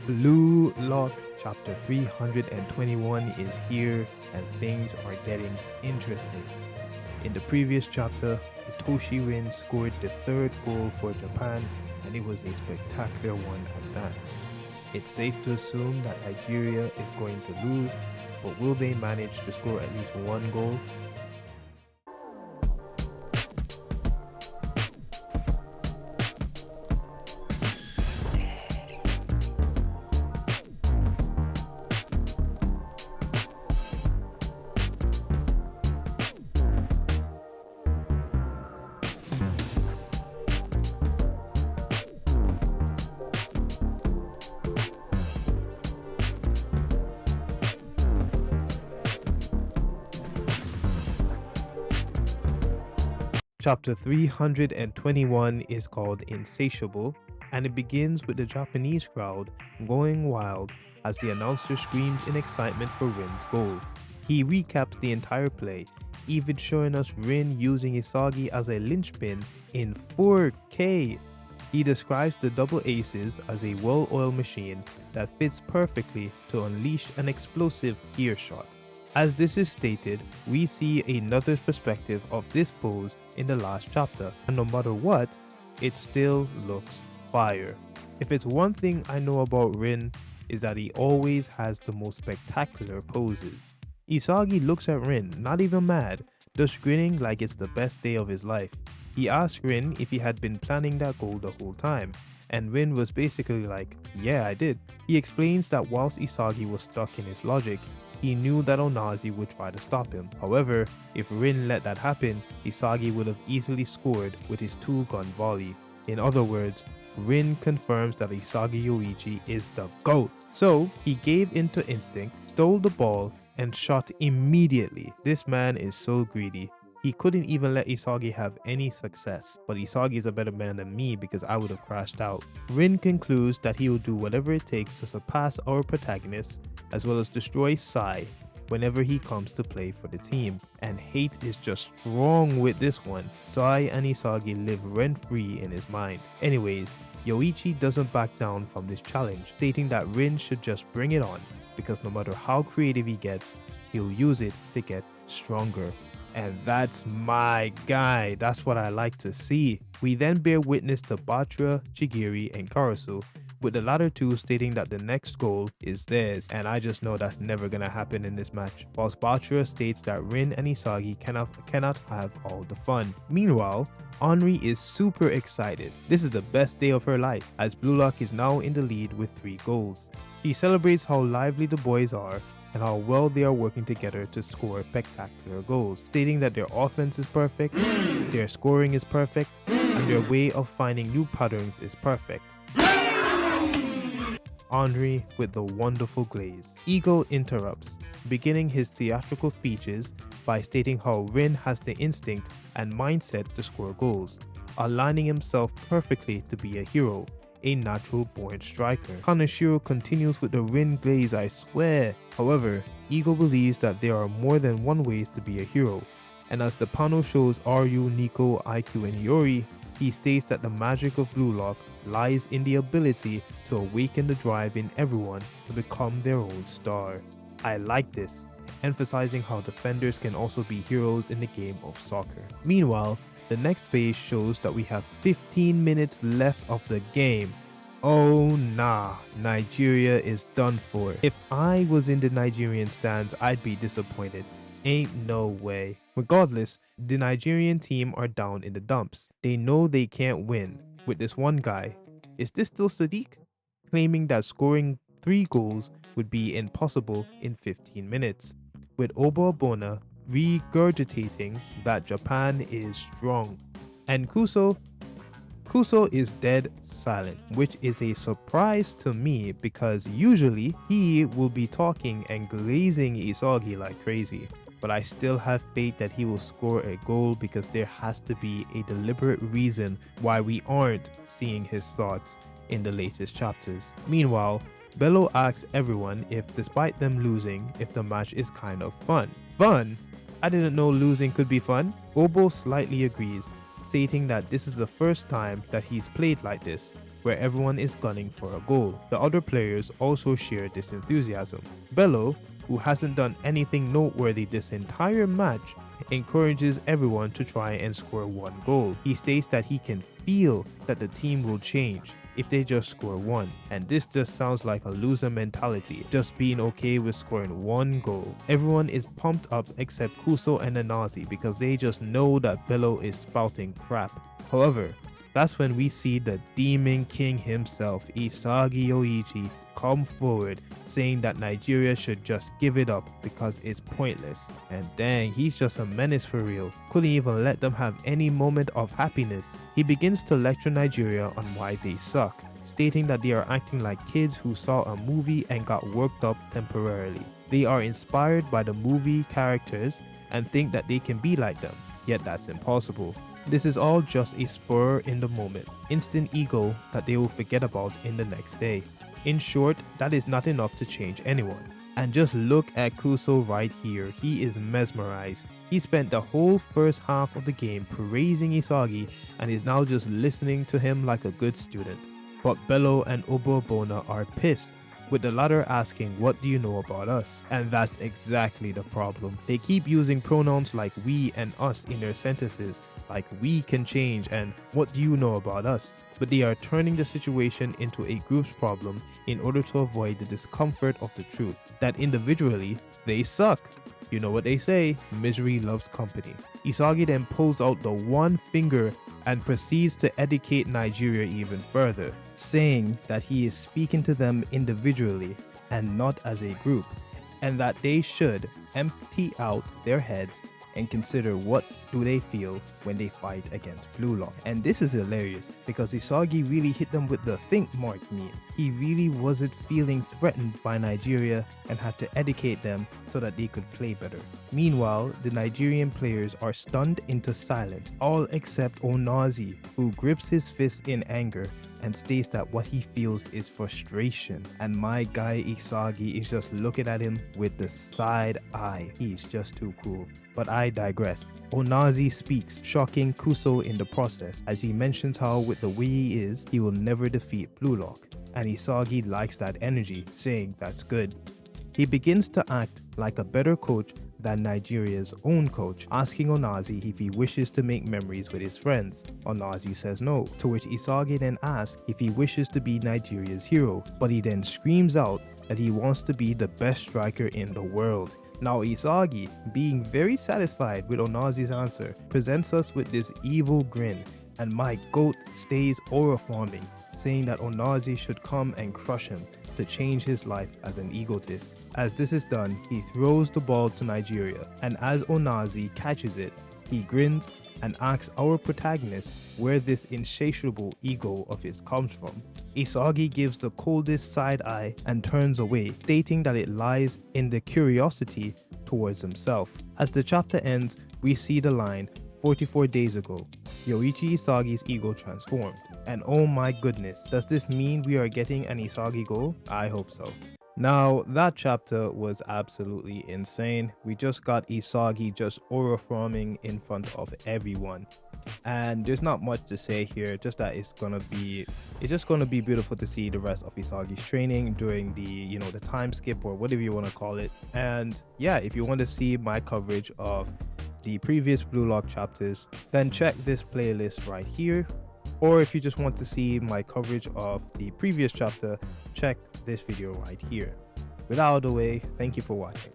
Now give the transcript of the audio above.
Blue Lock chapter 321 is here and things are getting interesting. In the previous chapter, Itoshi Rin scored the third goal for Japan and it was a spectacular one at that. It's safe to assume that Nigeria is going to lose, but will they manage to score at least one goal? Chapter 321 is called Insatiable, and it begins with the Japanese crowd going wild as the announcer screams in excitement for Rin's goal. He recaps the entire play, even showing us Rin using Isagi as a linchpin in 4K. He describes the double aces as a well-oiled machine that fits perfectly to unleash an explosive gear shot. As this is stated, we see another perspective of this pose in the last chapter, and no matter what, it still looks fire. If it's one thing I know about Rin, is that he always has the most spectacular poses. Isagi looks at Rin, not even mad, just grinning like it's the best day of his life. He asks Rin if he had been planning that goal the whole time, and Rin was basically like, yeah, I did. He explains that whilst Isagi was stuck in his logic, he knew that Onazi would try to stop him. However, if Rin let that happen, Isagi would have easily scored with his two-gun volley. In other words, Rin confirms that Isagi Yoichi is the GOAT. So, he gave into instinct, stole the ball, and shot immediately. This man is so greedy. He couldn't even let Isagi have any success, but Isagi is a better man than me because I would have crashed out. Rin concludes that he will do whatever it takes to surpass our protagonist, as well as destroy Sai whenever he comes to play for the team. And hate is just strong with this one. Sai and Isagi live rent-free in his mind. Anyways, Yoichi doesn't back down from this challenge, stating that Rin should just bring it on, because no matter how creative he gets, he'll use it to get stronger. And that's my guy. That's what I like to see. We then bear witness to Batra, Chigiri, and Karasu, with the latter two stating that the next goal is theirs, and I just know that's never gonna happen in this match. Whilst Batra states that Rin and Isagi cannot have all the fun. Meanwhile, Henri is super excited. This is the best day of her life, as Blue Lock is now in the lead with 3 goals. She celebrates how lively the boys are and how well they are working together to score spectacular goals, stating that their offense is perfect, their scoring is perfect, and their way of finding new patterns is perfect. Henri with the wonderful glaze. Ego interrupts, beginning his theatrical speeches by stating how Rin has the instinct and mindset to score goals, aligning himself perfectly to be a hero, a natural born striker. Kaneshiro continues with the Rin glaze, I swear. However, Ego believes that there are more than one ways to be a hero, and as the panel shows Ryu, Nico, IQ, and Hiyori, he states that the magic of Blue Lock lies in the ability to awaken the drive in everyone to become their own star. I like this, emphasizing how defenders can also be heroes in the game of soccer. Meanwhile, the next page shows that we have 15 minutes left of the game. Oh nah, Nigeria is done for. If I was in the Nigerian stands, I'd be disappointed. Ain't no way. Regardless, the Nigerian team are down in the dumps. They know they can't win, with this one guy, is this still Sadiq? Claiming that scoring 3 goals would be impossible in 15 minutes, with Oba Bona regurgitating that Japan is strong. And Kuso is dead silent, which is a surprise to me because usually he will be talking and glazing Isagi like crazy. But I still have faith that he will score a goal because there has to be a deliberate reason why we aren't seeing his thoughts in the latest chapters. Meanwhile, Bello asks everyone if, despite them losing, if the match is kind of fun. Fun? I didn't know losing could be fun. Obo slightly agrees, stating that this is the first time that he's played like this, where everyone is gunning for a goal. The other players also share this enthusiasm. Bello, who hasn't done anything noteworthy this entire match, encourages everyone to try and score one goal. He states that he can feel that the team will change if they just score one, and this just sounds like a loser mentality, just being okay with scoring one goal. Everyone is pumped up except Kuso and Anazi because they just know that Bello is spouting crap. However, that's when we see the Demon King himself, Isagi Yoichi, come forward saying that Nigeria should just give it up because it's pointless. And dang, he's just a menace for real. Couldn't even let them have any moment of happiness. He begins to lecture Nigeria on why they suck, stating that they are acting like kids who saw a movie and got worked up temporarily. They are inspired by the movie characters and think that they can be like them, yet that's impossible. This is all just a spur in the moment, instant ego that they will forget about in the next day. In short, that is not enough to change anyone. And just look at Kuso right here, he is mesmerized. He spent the whole first half of the game praising Isagi and is now just listening to him like a good student. But Bello and Obobona are pissed, with the latter asking, "What do you know about us?" And that's exactly the problem. They keep using pronouns like we and us in their sentences, like we can change and what do you know about us? But they are turning the situation into a group's problem in order to avoid the discomfort of the truth, that individually, they suck. You know what they say, misery loves company. Isagi then pulls out the one finger and proceeds to educate Nigeria even further, saying that he is speaking to them individually and not as a group, and that they should empty out their heads and consider what do they feel when they fight against Blue Lock. And this is hilarious because Isagi really hit them with the think mark meme. He really wasn't feeling threatened by Nigeria and had to educate them so that they could play better. Meanwhile, the Nigerian players are stunned into silence, all except Onazi, who grips his fist in anger and states that what he feels is frustration. And my guy Isagi is just looking at him with the side eye. He's just too cool. But I digress. Onazi speaks, shocking Kuso in the process, as he mentions how with the way he is, he will never defeat Blue Lock. And Isagi likes that energy, saying that's good. He begins to act like a better coach than Nigeria's own coach, asking Onazi if he wishes to make memories with his friends. Onazi says no, to which Isagi then asks if he wishes to be Nigeria's hero, but he then screams out that he wants to be the best striker in the world. Now Isagi, being very satisfied with Onazi's answer, presents us with this evil grin, and my goat stays aura forming, saying that Onazi should come and crush him to change his life as an egotist. As this is done, he throws the ball to Nigeria, and as Onazi catches it, he grins and asks our protagonist where this insatiable ego of his comes from. Isagi gives the coldest side eye and turns away, stating that it lies in the curiosity towards himself. As the chapter ends, we see the line, 44 days ago, Yoichi Isagi's ego transformed. And oh my goodness, does this mean we are getting an Isagi goal? I hope so. Now, that chapter was absolutely insane. We just got Isagi just aura forming in front of everyone. And there's not much to say here, just that it's just gonna be beautiful to see the rest of Isagi's training during the, the time skip or whatever you want to call it. And yeah, if you want to see my coverage of the previous Blue Lock chapters, then check this playlist right here. Or if you just want to see my coverage of the previous chapter, check this video right here. With that out of the way, thank you for watching.